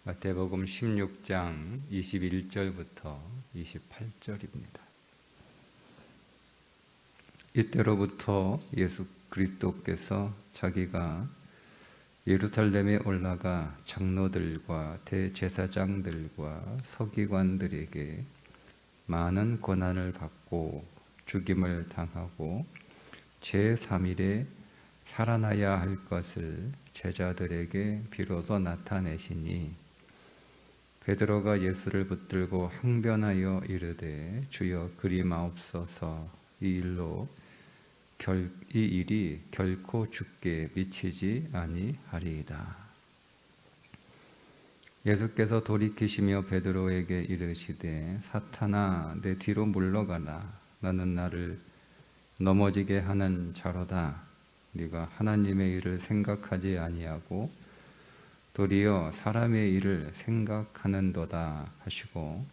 마태복음 16장 21절부터 28절입니다. 이때로부터 예수 그리스도께서 자기가 예루살렘에 올라가 장로들과 대제사장들과 서기관들에게 많은 고난을 받고 죽임을 당하고 제3일에 살아나야 할 것을 제자들에게 비로소 나타내시니 베드로가 예수를 붙들고 항변하여 이르되 주여 그리마옵소서 이 일이 결코 죽게 미치지 아니하리이다. 예수께서 돌이키시며 베드로에게 이르시되 사탄아 내 뒤로 물러가라 너는 나를 넘어지게 하는 자로다. 네가 하나님의 일을 생각하지 아니하고 도리어 사람의 일을 생각하는도다 하시고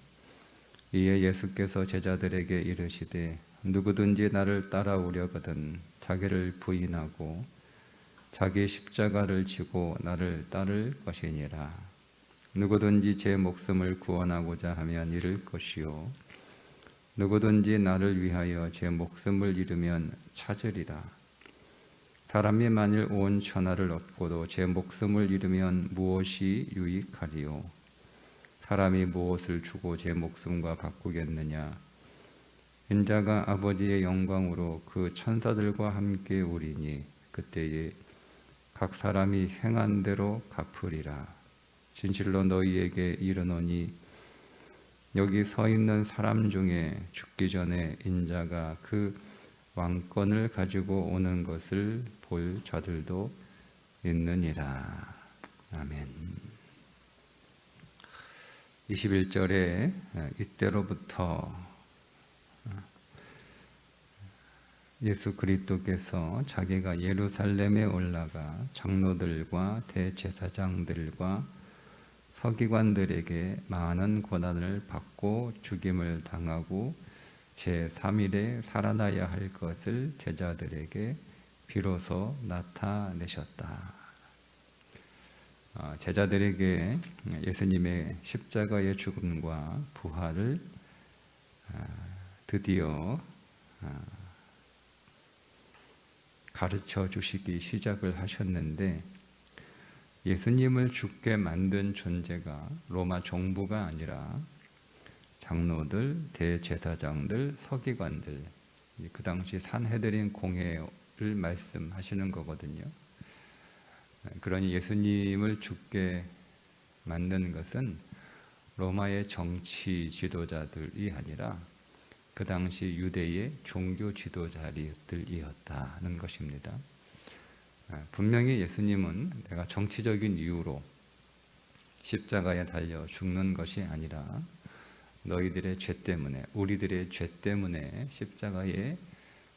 이에 예수께서 제자들에게 이르시되 누구든지 나를 따라오려거든 자기를 부인하고 자기 십자가를 지고 나를 따를 것이니라. 누구든지 제 목숨을 구원하고자 하면 잃을 것이요 누구든지 나를 위하여 제 목숨을 잃으면 찾으리라. 사람이 만일 온 천하를 얻고도 제 목숨을 잃으면 무엇이 유익하리요? 사람이 무엇을 주고 제 목숨과 바꾸겠느냐? 인자가 아버지의 영광으로 그 천사들과 함께 오리니 그때에 각 사람이 행한 대로 갚으리라. 진실로 너희에게 이르노니 여기 서 있는 사람 중에 죽기 전에 인자가 그 왕권을 가지고 오는 것을 볼 자들도 있느니라. 아멘. 21절에 이때로부터 예수 그리스도께서 자기가 예루살렘에 올라가 장로들과 대제사장들과 서기관들에게 많은 고난을 받고 죽임을 당하고 제3일에 살아나야 할 것을 제자들에게 비로소 나타내셨다. 제자들에게 예수님의 십자가의 죽음과 부활을 드디어 가르쳐 주시기 시작을 하셨는데 예수님을 죽게 만든 존재가 로마 정부가 아니라 장로들, 대제사장들, 서기관들, 그 당시 산헤드린 공회를 말씀하시는 거거든요. 그러니 예수님을 죽게 만든 것은 로마의 정치 지도자들이 아니라 그 당시 유대의 종교 지도자들이었다는 것입니다. 분명히 예수님은 내가 정치적인 이유로 십자가에 달려 죽는 것이 아니라 너희들의 죄 때문에, 우리들의 죄 때문에 십자가에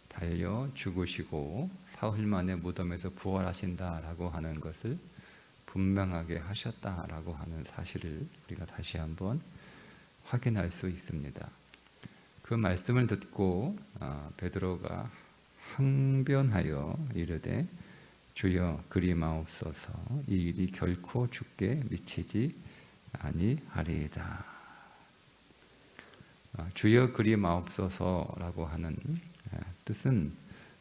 달려 죽으시고 사흘 만에 무덤에서 부활하신다라고 하는 것을 분명하게 하셨다라고 하는 사실을 우리가 다시 한번 확인할 수 있습니다. 그 말씀을 듣고 베드로가 항변하여 이르되 주여 그리마옵소서 이 일이 결코 죽게 미치지 아니하리이다. 주여 그리마옵소서라고 하는 뜻은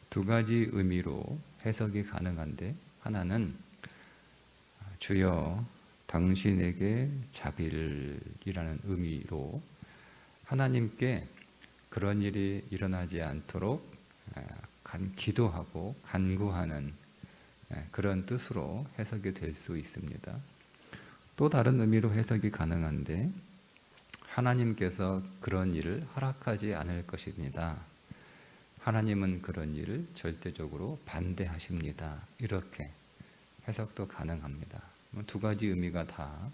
두 가지 의미로 해석이 가능한데 하나는 주여 당신에게 자비를이라는 의미로 하나님께 그런 일이 일어나지 않도록 기도하고 간구하는 그런 뜻으로 해석이 될 수 있습니다. 또 다른 의미로 해석이 가능한데 하나님께서 그런 일을 허락하지 않을 것입니다. 하나님은 그런 일을 절대적으로 반대하십니다. 이렇게 해석도 가능합니다. 두 가지 의미가 다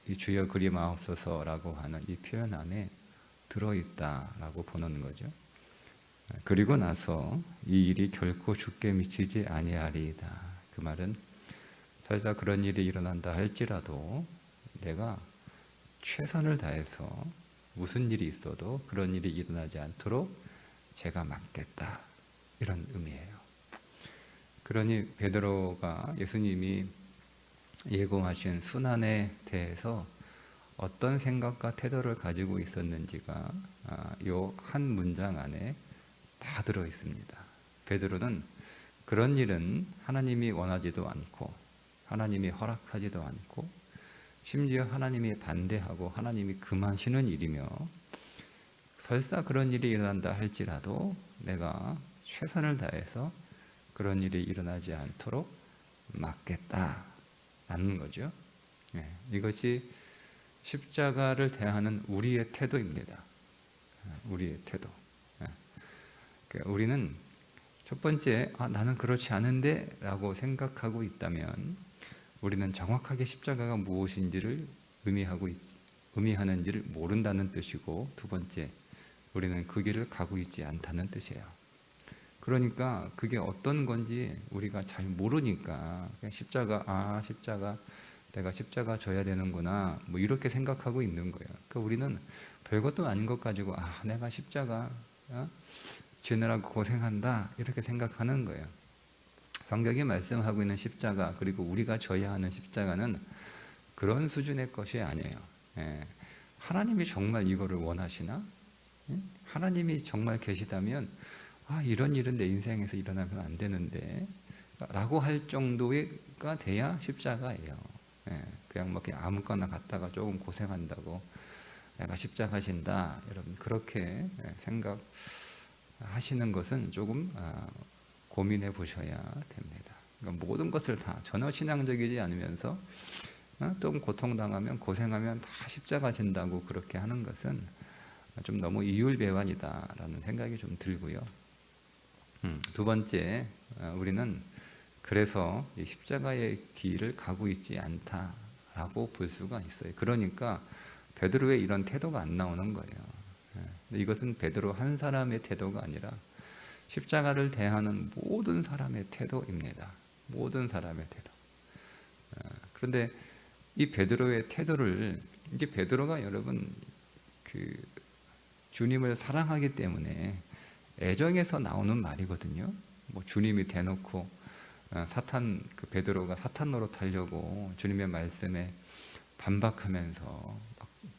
이 주여 그리마옵소서라고 하는 이 표현 안에 들어있다라고 보는 거죠. 그리고 나서 이 일이 결코 죽게 미치지 아니하리이다. 그 말은 설사 그런 일이 일어난다 할지라도 내가 최선을 다해서 무슨 일이 있어도 그런 일이 일어나지 않도록 제가 막겠다. 이런 의미예요. 그러니 베드로가 예수님이 예고하신 순환에 대해서 어떤 생각과 태도를 가지고 있었는지가 요 한 문장 안에 다 들어 있습니다. 베드로는 그런 일은 하나님이 원하지도 않고 하나님이 허락하지도 않고 심지어 하나님이 반대하고 하나님이 금하시는 일이며 설사 그런 일이 일어난다 할지라도 내가 최선을 다해서 그런 일이 일어나지 않도록 막겠다라는 거죠. 이것이 십자가를 대하는 우리의 태도입니다. 우리의 태도. 그러니까 우리는 첫 번째, 나는 그렇지 않은데 라고 생각하고 있다면 우리는 정확하게 십자가가 무엇인지를 의미하는지를 모른다는 뜻이고, 두 번째, 우리는 그 길을 가고 있지 않다는 뜻이에요. 그러니까 그게 어떤 건지 우리가 잘 모르니까 그냥 십자가, 내가 십자가 져야 되는구나, 뭐 이렇게 생각하고 있는 거예요. 그러니까 우리는 별것도 아닌 것 가지고 내가 십자가 지느라고 고생한다 이렇게 생각하는 거예요. 성경이 말씀하고 있는 십자가, 그리고 우리가 져야 하는 십자가는 그런 수준의 것이 아니에요. 하나님이 정말 이거를 원하시나? 하나님이 정말 계시다면 이런 일은 내 인생에서 일어나면 안 되는데 라고 할 정도가 돼야 십자가예요. 그냥 그냥 아무거나 갔다가 조금 고생한다고 내가 십자가 진다, 여러분 그렇게 생각하시는 것은 조금 고민해 보셔야 됩니다. 그러니까 모든 것을 다 전혀 신앙적이지 않으면서 조금 고통당하면 고생하면 다 십자가 진다고 그렇게 하는 것은 좀 너무 이율배반이다라는 생각이 좀 들고요. 두 번째, 우리는 그래서 이 십자가의 길을 가고 있지 않다라고 볼 수가 있어요. 그러니까 베드로의 이런 태도가 안 나오는 거예요. 이것은 베드로 한 사람의 태도가 아니라 십자가를 대하는 모든 사람의 태도입니다. 모든 사람의 태도. 그런데 이 베드로의 태도를, 이제 베드로가 여러분 주님을 사랑하기 때문에 애정에서 나오는 말이거든요. 뭐 주님이 대놓고 베드로가 사탄 노릇하려고 주님의 말씀에 반박하면서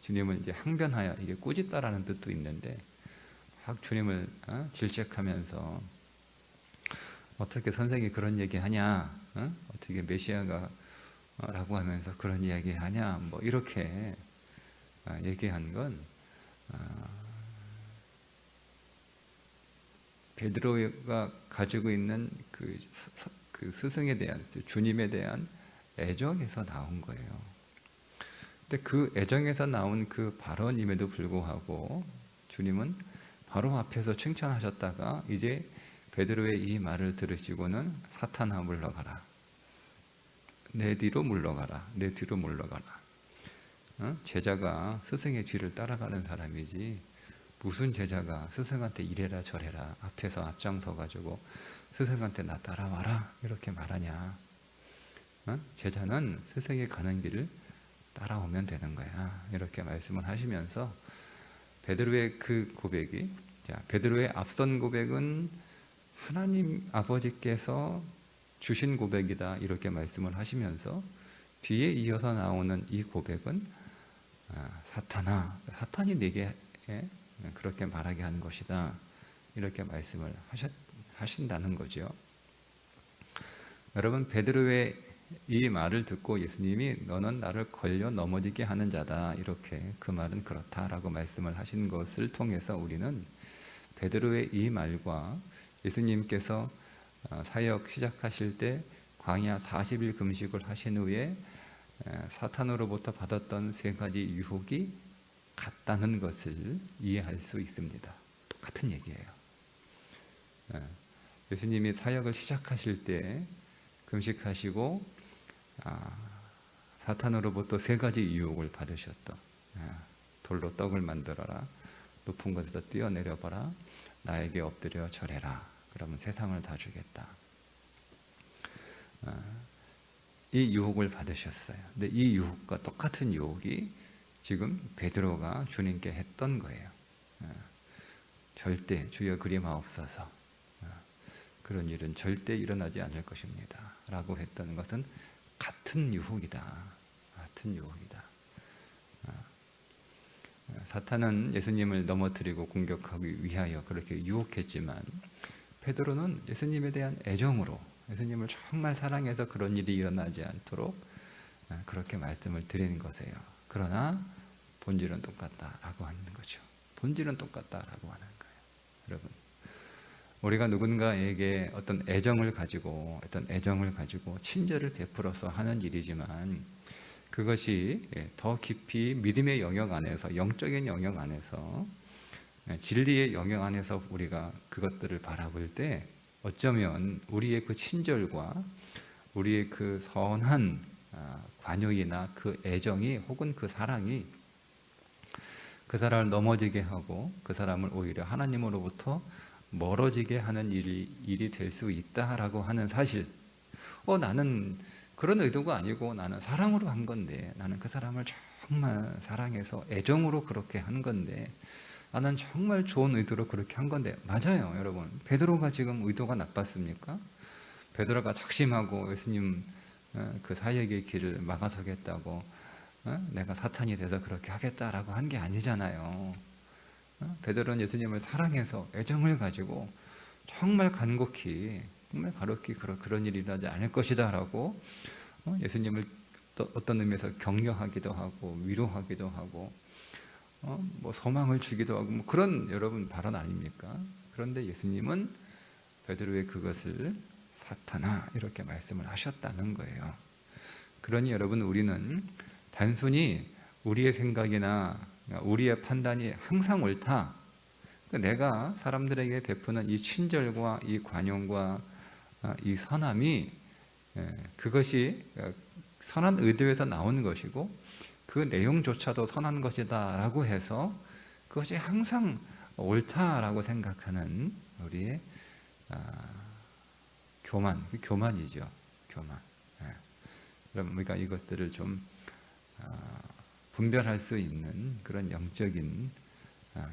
주님을 이제 항변하여, 이게 꾸짖다라는 뜻도 있는데 막 주님을 질책하면서 어떻게 선생이 그런 얘기하냐, 어떻게 메시아가 라고 하면서 그런 이야기 하냐, 뭐 이렇게 얘기한 건 베드로가 가지고 있는 그 스승에 대한, 주님에 대한 애정에서 나온 거예요. 근데 그 애정에서 나온 그 발언임에도 불구하고 주님은 바로 앞에서 칭찬하셨다가 이제 베드로의 이 말을 들으시고는 사탄아 물러가라, 내 뒤로 물러가라, 내 뒤로 물러가라. 제자가 스승의 뒤를 따라가는 사람이지 무슨 제자가 스승한테 이래라 저래라 앞에서 앞장서 가지고 스승한테 나 따라와라 이렇게 말하냐. 제자는 스승이 가는 길을 따라오면 되는 거야, 이렇게 말씀을 하시면서 베드로의 그 고백이, 베드로의 앞선 고백은 하나님 아버지께서 주신 고백이다 이렇게 말씀을 하시면서 뒤에 이어서 나오는 이 고백은 사탄아, 사탄이 내게 그렇게 말하게 하는 것이다 이렇게 말씀을 하신다는 거죠. 여러분, 베드로의 이 말을 듣고 예수님이 너는 나를 걸려 넘어지게 하는 자다, 이렇게 그 말은 그렇다라고 말씀을 하신 것을 통해서 우리는 베드로의 이 말과 예수님께서 사역 시작하실 때 광야 40일 금식을 하신 후에 사탄으로부터 받았던 세 가지 유혹이 같다는 것을 이해할 수 있습니다. 똑같은 얘기예요. 예수님이 사역을 시작하실 때 금식하시고 사탄으로부터 세 가지 유혹을 받으셨다. 돌로 떡을 만들어라, 높은 곳에서 뛰어내려봐라, 나에게 엎드려 절해라, 그러면 세상을 다 주겠다. 이 유혹을 받으셨어요. 근데 이 유혹과 똑같은 유혹이 지금 베드로가 주님께 했던 거예요. 절대 주여 그리 마옵소서. 그런 일은 절대 일어나지 않을 것입니다. 라고 했던 것은 같은 유혹이다. 같은 유혹이다. 사탄은 예수님을 넘어뜨리고 공격하기 위하여 그렇게 유혹했지만 베드로는 예수님에 대한 애정으로 예수님을 정말 사랑해서 그런 일이 일어나지 않도록 그렇게 말씀을 드리는 것이에요. 그러나 본질은 똑같다라고 하는 거죠. 본질은 똑같다라고 하는 거예요. 여러분, 우리가 누군가에게 어떤 애정을 가지고 친절을 베풀어서 하는 일이지만 그것이 더 깊이 믿음의 영역 안에서, 영적인 영역 안에서, 진리의 영역 안에서 우리가 그것들을 바라볼 때 어쩌면 우리의 그 친절과 우리의 그 선한 관용이나 그 애정이 혹은 그 사랑이 그 사람을 넘어지게 하고 그 사람을 오히려 하나님으로부터 멀어지게 하는 일이 될 수 있다라고 하는 사실. 나는 그런 의도가 아니고 나는 사랑으로 한 건데, 나는 그 사람을 정말 사랑해서 애정으로 그렇게 한 건데, 나는 정말 좋은 의도로 그렇게 한 건데. 맞아요, 여러분. 베드로가 지금 의도가 나빴습니까? 베드로가 작심하고 예수님 그 사역의 길을 막아서겠다고 내가 사탄이 돼서 그렇게 하겠다라고 한 게 아니잖아요. 베드로는 예수님을 사랑해서 애정을 가지고 정말 간곡히 정말 가볍게 그런 일이 일어나지 않을 것이다 라고 예수님을 또 어떤 의미에서 격려하기도 하고 위로하기도 하고 뭐 소망을 주기도 하고 뭐 그런 여러분 발언 아닙니까? 그런데 예수님은 베드로의 그것을 사탄아 이렇게 말씀을 하셨다는 거예요. 그러니 여러분, 우리는 단순히 우리의 생각이나 우리의 판단이 항상 옳다, 내가 사람들에게 베푸는 이 친절과 이 관용과 이 선함이 그것이 선한 의도에서 나오는 것이고 그 내용조차도 선한 것이다 라고 해서 그것이 항상 옳다라고 생각하는 우리의 교만이죠. 교만. 그럼 우리가 이것들을 좀 분별할 수 있는 그런 영적인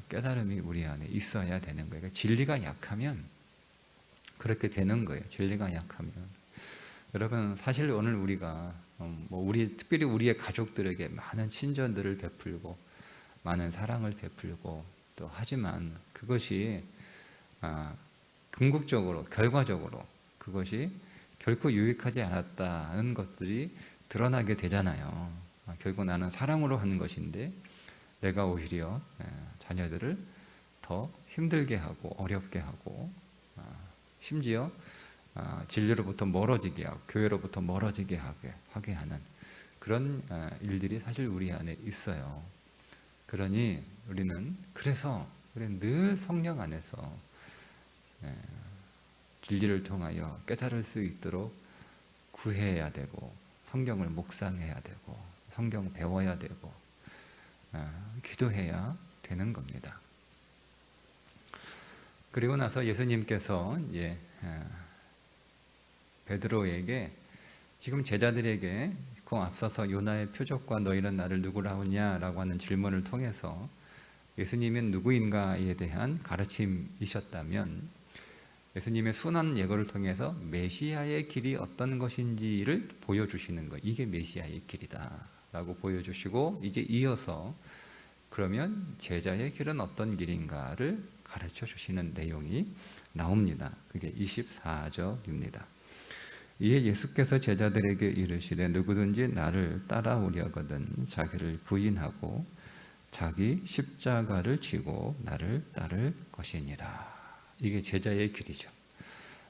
깨달음이 우리 안에 있어야 되는 거예요. 그러니까 진리가 약하면 그렇게 되는 거예요. 진리가 약하면. 여러분, 사실 오늘 우리가 특별히 우리의 가족들에게 많은 친절들을 베풀고 많은 사랑을 베풀고 또 하지만 그것이 궁극적으로 결과적으로 그것이 결코 유익하지 않았다는 것들이 드러나게 되잖아요. 결국 나는 사랑으로 하는 것인데 내가 오히려 자녀들을 더 힘들게 하고 어렵게 하고 심지어 진리로부터 멀어지게 하고 교회로부터 멀어지게 하게 하는 그런 일들이 사실 우리 안에 있어요. 그러니 우리는 늘 성령 안에서 진리를 통하여 깨달을 수 있도록 구해야 되고 성경을 묵상해야 되고 성경 배워야 되고 기도해야 되는 겁니다. 그리고 나서 예수님께서 베드로에게 지금 제자들에게 그 앞서서 요나의 표적과 너희는 나를 누구라 하느냐라고 하는 질문을 통해서 예수님은 누구인가에 대한 가르침이셨다면 예수님의 순환 예고를 통해서 메시아의 길이 어떤 것인지를 보여주시는 것, 이게 메시아의 길이다 라고 보여주시고 이제 이어서 그러면 제자의 길은 어떤 길인가를 가르쳐 주시는 내용이 나옵니다. 그게 24절입니다. 이에 예수께서 제자들에게 이르시되 누구든지 나를 따라오려거든 자기를 부인하고 자기 십자가를 지고 나를 따를 것이니라. 이게 제자의 길이죠.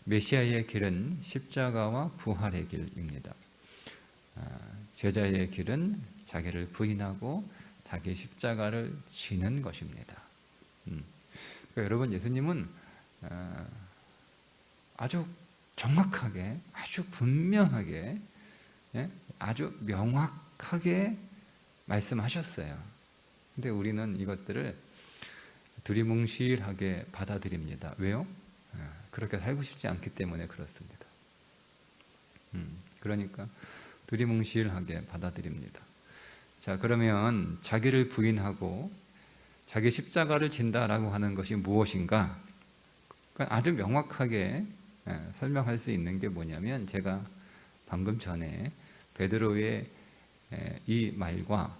메시아의 길은 십자가와 부활의 길입니다. 제자의 길은 자기를 부인하고 자기 십자가를 지는 것입니다. 그러니까 여러분, 예수님은 아주 정확하게, 아주 분명하게, 아주 명확하게 말씀하셨어요. 근데 우리는 이것들을 두리뭉실하게 받아들입니다. 왜요? 그렇게 살고 싶지 않기 때문에 그렇습니다. 그러니까 두리뭉실하게 받아들입니다. 자, 그러면 자기를 부인하고 자기 십자가를 진다라고 하는 것이 무엇인가? 아주 명확하게 설명할 수 있는 게 뭐냐면, 제가 방금 전에 베드로의 이 말과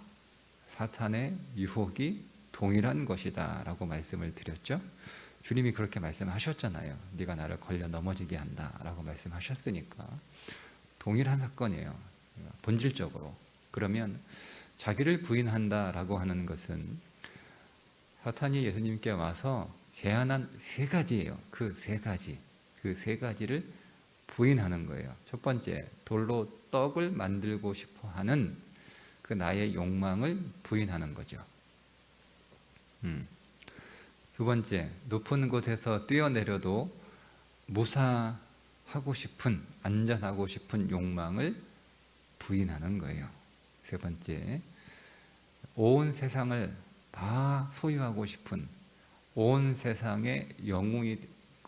사탄의 유혹이 동일한 것이다 라고 말씀을 드렸죠. 주님이 그렇게 말씀하셨잖아요. 네가 나를 걸려 넘어지게 한다 라고 말씀하셨으니까 동일한 사건이에요, 본질적으로. 그러면 자기를 부인한다 라고 하는 것은 사탄이 예수님께 와서 제안한 세 가지예요. 그 세 가지를 부인하는 거예요. 첫 번째, 돌로 떡을 만들고 싶어 하는 그 나의 욕망을 부인하는 거죠. 두 번째, 높은 곳에서 뛰어내려도 무사하고 싶은, 안전하고 싶은 욕망을 부인하는 거예요. 세 번째, 온 세상을 다 소유하고 싶은, 온 세상의 영웅이,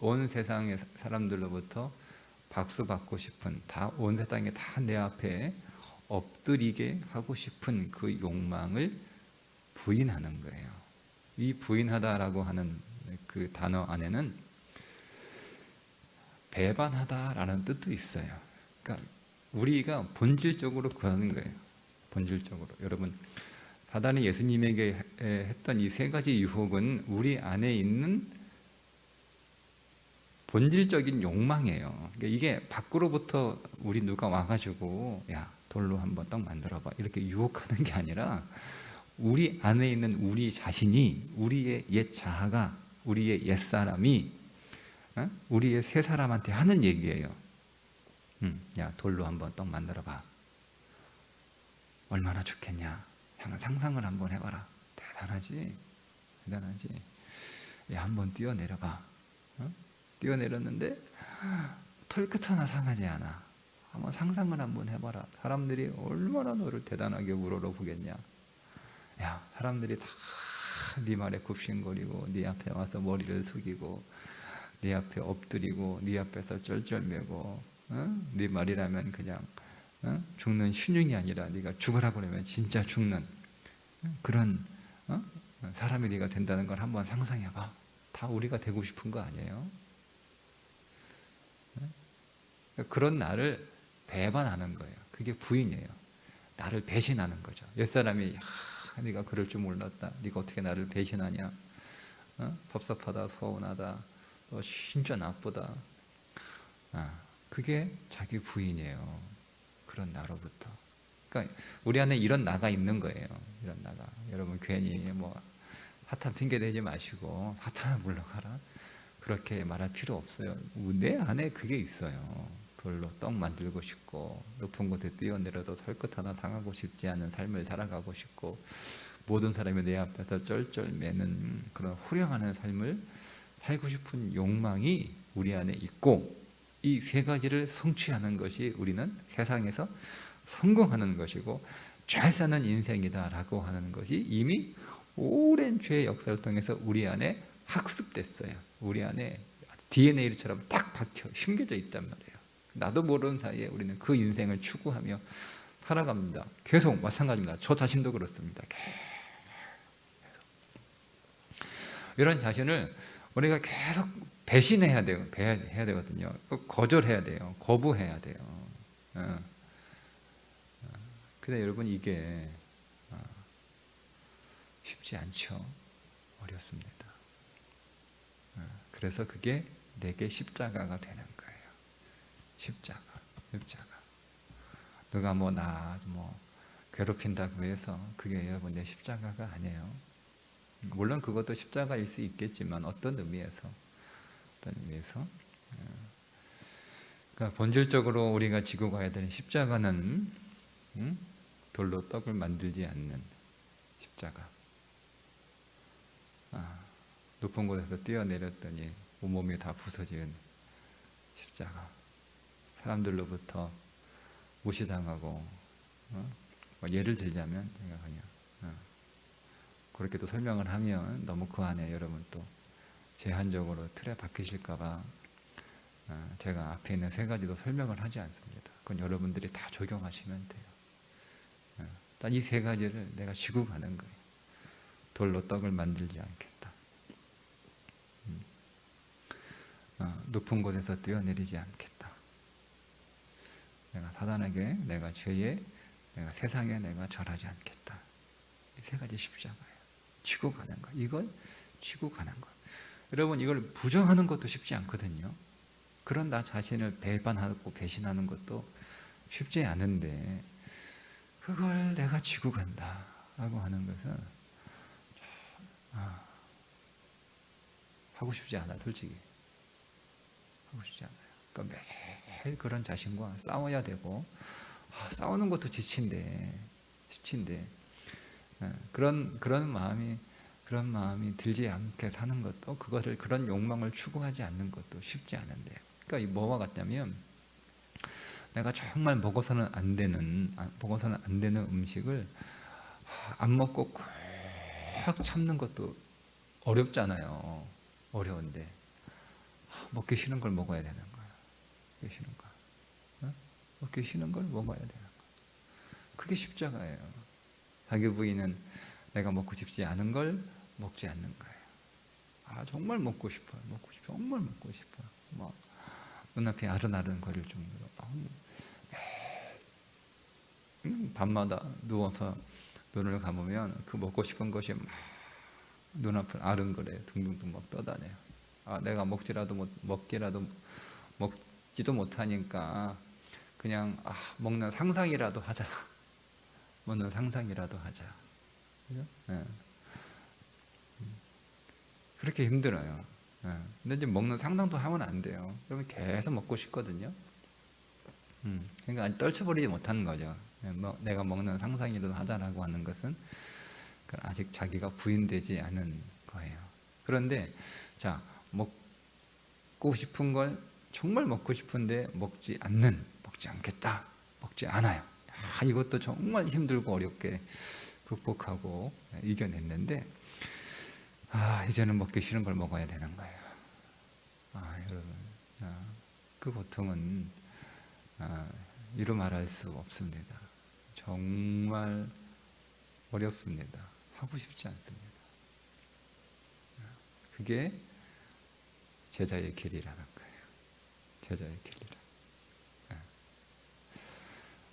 온 세상의 사람들로부터 박수 받고 싶은, 온 세상에 다 내 앞에 엎드리게 하고 싶은 그 욕망을 부인하는 거예요. 이 부인하다라고 하는 그 단어 안에는 배반하다라는 뜻도 있어요. 그러니까 우리가 본질적으로 그러는 거예요. 본질적으로. 여러분, 사단이 예수님에게 했던 이 세 가지 유혹은 우리 안에 있는 본질적인 욕망이에요. 그러니까 이게 밖으로부터 우리 누가 와가지고 야, 돌로 한번 떡 만들어봐 이렇게 유혹하는 게 아니라 우리 안에 있는 우리 자신이, 우리의 옛 자아가, 우리의 옛 사람이 우리의 새 사람한테 하는 얘기예요. 야, 돌로 한번 떡 만들어봐. 얼마나 좋겠냐. 상상을 한번 해봐라. 대단하지? 대단하지? 야, 한번 뛰어내려봐. 뛰어내렸는데 털끝 하나 상하지 않아. 한번 상상을 한번 해봐라. 사람들이 얼마나 너를 대단하게 우러러보겠냐. 야, 사람들이 다 네 말에 굽신거리고 네 앞에 와서 머리를 숙이고 네 앞에 엎드리고 네 앞에서 쩔쩔매고 네 말이라면 그냥 죽는 신용이 아니라 네가 죽으라고 그러면 진짜 죽는 그런 사람이 네가 된다는 걸 한번 상상해봐. 다 우리가 되고 싶은 거 아니에요? 그런 나를 배반하는 거예요. 그게 부인이에요. 나를 배신하는 거죠. 옛사람이 네가 그럴 줄 몰랐다. 네가 어떻게 나를 배신하냐. 섭섭하다, 서운하다, 너 진짜 나쁘다. 그게 자기 부인이에요. 그런 나로부터. 그러니까 우리 안에 이런 나가 있는 거예요. 이런 나가. 여러분 괜히 뭐 사탄 핑계 대지 마시고 사탄아 물러가라 그렇게 말할 필요 없어요. 내 안에 그게 있어요. 별로 떡 만들고 싶고 높은 곳에 뛰어내려도 털끝 하나 당하고 싶지 않은 삶을 살아가고 싶고 모든 사람이 내 앞에서 쩔쩔매는 그런 후련하는 삶을 살고 싶은 욕망이 우리 안에 있고 이 세 가지를 성취하는 것이 우리는 세상에서 성공하는 것이고 잘 사는 인생이다라고 하는 것이 이미 오랜 죄의 역사를 통해서 우리 안에 학습됐어요. 우리 안에 DNA처럼 딱 박혀 심겨져 있단 말이에요. 나도 모르는 사이에 우리는 그 인생을 추구하며 살아갑니다. 계속 마찬가지입니다. 저 자신도 그렇습니다. 계속. 이런 자신을 우리가 계속 배신해야 돼요. 해야 되거든요. 거절해야 돼요. 거부해야 돼요. 근데 여러분 이게 쉽지 않죠. 어렵습니다. 그래서 그게 내게 십자가가 되는 거예요. 십자가. 누가 나 괴롭힌다고 해서 그게 여러분 내 십자가가 아니에요. 물론 그것도 십자가일 수 있겠지만 어떤 의미에서 그러니까 본질적으로 우리가 지고 가야 되는 십자가는 돌로 떡을 만들지 않는 십자가. 높은 곳에서 뛰어내렸더니 온몸이 다 부서지는 십자가. 사람들로부터 무시당하고 예를 들자면 제가 그냥 그렇게 또 설명을 하면 너무 그 안에 여러분 또 제한적으로 틀에 박히실까봐 제가 앞에 있는 세 가지도 설명을 하지 않습니다. 그건 여러분들이 다 적용하시면 돼요. 딱 이 세 가지를 내가 지고 가는 거예요. 돌로 떡을 만들지 않겠다. 높은 곳에서 뛰어내리지 않겠다. 내가 사단에게, 내가 죄에, 내가 세상에 내가 절하지 않겠다. 이 세 가지 십자가예요. 치고 가는 거. 이걸 치고 가는 거. 여러분, 이걸 부정하는 것도 쉽지 않거든요. 그런 나 자신을 배반하고 배신하는 것도 쉽지 않은데, 그걸 내가 지고 간다 라고 하는 것은 하고 싶지 않아. 솔직히 하고 싶지 않아요. 그러니까 매일 그런 자신과 싸워야 되고, 싸우는 것도 지친데 그런 마음이 들지 않게 사는 것도, 그런 욕망을 추구하지 않는 것도 쉽지 않은데, 그러니까 이 뭐와 같냐면, 내가 정말 먹어서는 안 되는 음식을 안 먹고 꽉 참는 것도 어렵잖아요. 어려운데 먹기 싫은 걸 먹어야 되는 거야. 먹기 싫은 거. 먹기 싫은 걸 먹어야 되는 거야. 그게 십자가예요. 자기 부인은 내가 먹고 싶지 않은 걸 먹지 않는 거예요. 정말 먹고 싶어요. 정말 먹고 싶어요. 막 눈앞이 아른아른 거릴 정도로 밤마다 누워서 눈을 감으면 그 먹고 싶은 것이 막 눈앞을 아른거려요. 둥둥둥 막 떠다녀요. 내가 먹지도 못하니까 그냥 먹는 상상이라도 하자. 먹는 상상이라도 하자. 그죠? 네. 그렇게 힘들어요. 근데 이제 먹는 상상도 하면 안 돼요. 그러면 계속 먹고 싶거든요. 그러니까 떨쳐버리지 못하는 거죠. 내가 먹는 상상이라도 하자라고 하는 것은 아직 자기가 부인되지 않은 거예요. 그런데 자, 먹고 싶은 걸 정말 먹고 싶은데 먹지 않겠다, 먹지 않아요. 이것도 정말 힘들고 어렵게 극복하고 이겨냈는데, 이제는 먹기 싫은 걸 먹어야 되는 거예요. 여러분, 그 고통은 이루 말할 수 없습니다. 정말 어렵습니다. 하고 싶지 않습니다. 그게 제자의 길이라는 거예요. 제자의 길이라.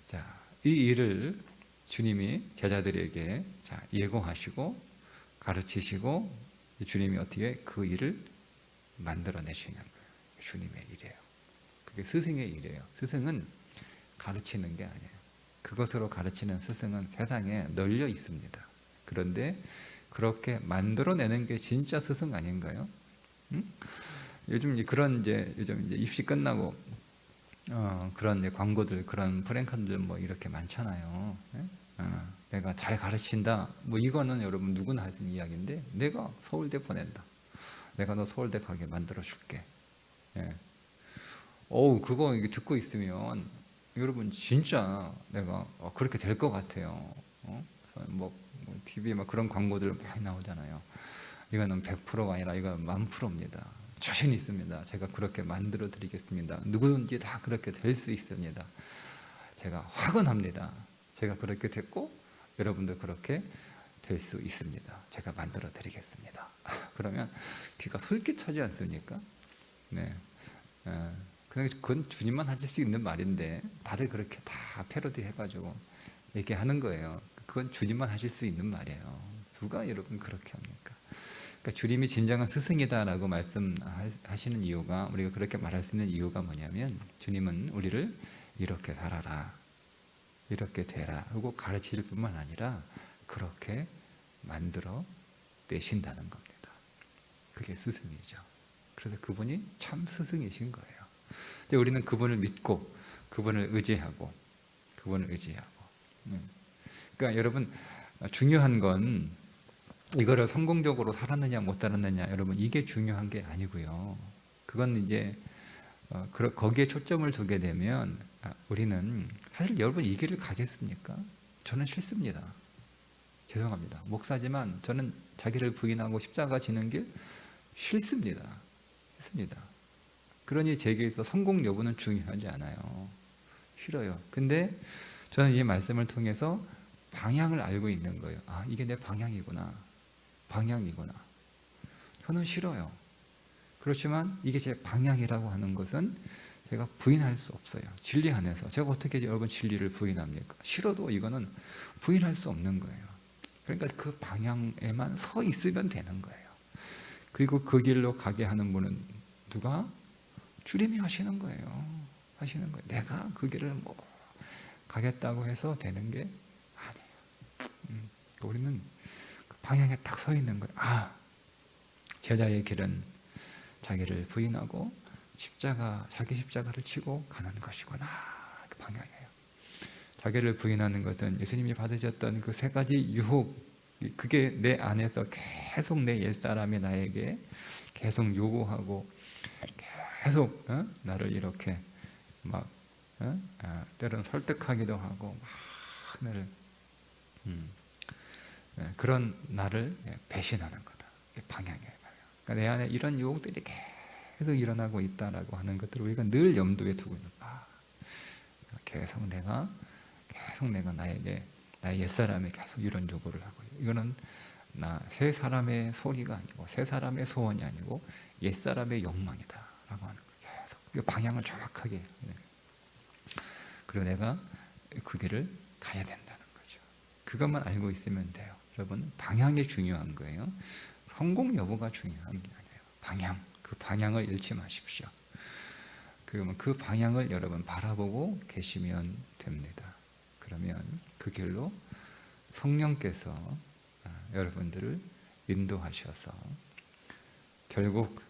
자, 이 일을 주님이 제자들에게 예고하시고 가르치시고, 주님이 어떻게 그 일을 만들어내시는 거예요. 주님의 일이에요. 그게 스승의 일이에요. 스승은 가르치는 게 아니에요. 그것으로 가르치는 스승은 세상에 널려 있습니다. 그런데 그렇게 만들어내는 게 진짜 스승 아닌가요? 요즘 이제 입시 끝나고 그런 이제 광고들, 그런 프랭카들 뭐 이렇게 많잖아요. 내가 잘 가르친다. 뭐 이거는 여러분 누구나 할 수 있는 이야기인데, 내가 서울대 보낸다. 내가 너 서울대 가게 만들어 줄게. 그거 듣고 있으면 여러분 진짜 내가 그렇게 될 것 같아요. TV에 막 그런 광고들 많이 나오잖아요. 이거는 100%가 아니라 이건 1000%입니다. 자신 있습니다. 제가 그렇게 만들어 드리겠습니다. 누구든지 다 그렇게 될 수 있습니다. 제가 확언합니다. 제가 그렇게 됐고 여러분도 그렇게 될 수 있습니다. 제가 만들어 드리겠습니다. 그러면 귀가 솔깃하지 않습니까? 네. 그건 주님만 하실 수 있는 말인데 다들 그렇게 다 패러디 해가지고 얘기하는 거예요. 그건 주님만 하실 수 있는 말이에요. 누가 여러분 그렇게 합니까? 그러니까 주님이 진정한 스승이다라고 말씀하시는 이유가, 우리가 그렇게 말할 수 있는 이유가 뭐냐면, 주님은 우리를 이렇게 살아라, 이렇게 되라 하고 가르칠 뿐만 아니라 그렇게 만들어 내신다는 겁니다. 그게 스승이죠. 그래서 그분이 참 스승이신 거예요. 근데 우리는 그분을 믿고 그분을 의지하고. 그러니까 여러분, 중요한 건 이거를 성공적으로 살았느냐 못 살았느냐, 여러분 이게 중요한 게 아니고요. 그건 이제 거기에 초점을 두게 되면 우리는 사실 여러분 이 길을 가겠습니까? 저는 싫습니다. 죄송합니다. 목사지만 저는 자기를 부인하고 십자가 지는 길 싫습니다. 그러니 제게서 성공 여부는 중요하지 않아요. 싫어요. 근데 저는 이 말씀을 통해서 방향을 알고 있는 거예요. 이게 내 방향이구나. 저는 싫어요. 그렇지만 이게 제 방향이라고 하는 것은 제가 부인할 수 없어요. 진리 안에서 제가 어떻게 여러분 진리를 부인합니까? 싫어도 이거는 부인할 수 없는 거예요. 그러니까 그 방향에만 서 있으면 되는 거예요. 그리고 그 길로 가게 하는 분은 누가? 주님이 하시는 거예요. 하시는 거예요. 내가 그 길을 뭐 가겠다고 해서 되는 게 아니에요. 그러니까 우리는 그 방향에 딱 서 있는 거예요. 아, 제자의 길은 자기를 부인하고 자기 십자가를 치고 가는 것이구나. 그 방향이에요. 자기를 부인하는 것은 예수님이 받으셨던 그 세 가지 유혹, 그게 내 안에서 계속 내 옛사람이 나에게 계속 요구하고 계속 나를 이렇게 막 때로는 설득하기도 하고 막 나를 그런 나를 배신하는 거다. 이게 방향이에요. 그러니까 내 안에 이런 유혹들이 계속 일어나고 있다라고 하는 것들을 우리가 늘 염두에 두고 있는 거야. 계속 내가 나에게 나의 옛사람이 계속 이런 요구를 하고 이거는 새 사람의 소리가 아니고 새 사람의 소원이 아니고 옛사람의 욕망이다라고 하는 거예요. 계속 그 방향을 정확하게 그리고 내가 그 길을 가야 된다는 거죠. 그것만 알고 있으면 돼요. 여러분 방향이 중요한 거예요. 성공 여부가 중요한 게 아니에요. 방향, 그 방향을 잃지 마십시오. 그러면 그 방향을 여러분 바라보고 계시면 됩니다. 그러면 그 길로 성령께서 여러분들을 인도하셔서 결국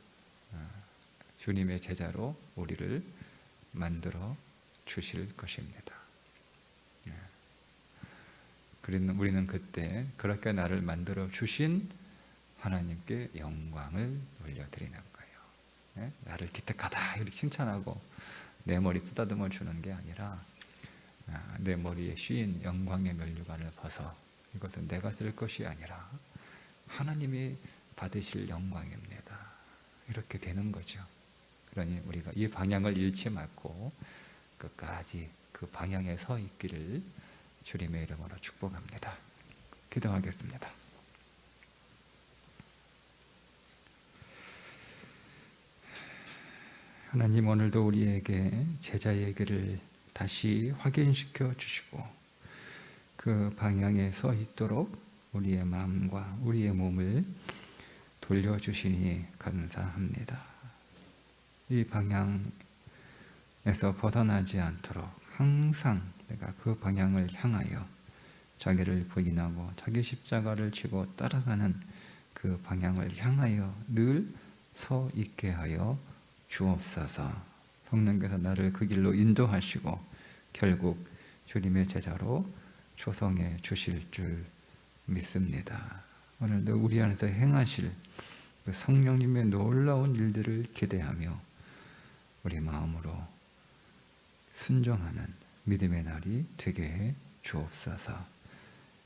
주님의 제자로 우리를 만들어 주실 것입니다. 우리는 그때 그렇게 나를 만들어 주신 하나님께 영광을 올려드리는 거예요. 나를 기특하다 이렇게 칭찬하고 내 머리 쓰다듬어 주는 게 아니라 내 머리에 씌인 영광의 면류관을 벗어 이것은 내가 쓸 것이 아니라 하나님이 받으실 영광입니다. 이렇게 되는 거죠. 그러니 우리가 이 방향을 잃지 말고 끝까지 그 방향에 서 있기를 주님의 이름으로 축복합니다. 기도하겠습니다. 하나님, 오늘도 우리에게 제자의 길을 다시 확인시켜 주시고 그 방향에 서 있도록 우리의 마음과 우리의 몸을 돌려주시니 감사합니다. 이 방향에서 벗어나지 않도록 항상 내가 그 방향을 향하여 자기를 부인하고 자기 십자가를 지고 따라가는 그 방향을 향하여 늘 서 있게 하여 주옵소서. 성령께서 나를 그 길로 인도하시고 결국 주님의 제자로 초성해 주실 줄 믿습니다. 오늘도 우리 안에서 행하실 그 성령님의 놀라운 일들을 기대하며 우리 마음으로 순종하는 믿음의 날이 되게 해 주옵소서.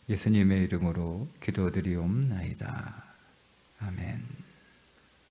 예수님의 이름으로 기도드리옵나이다. 아멘.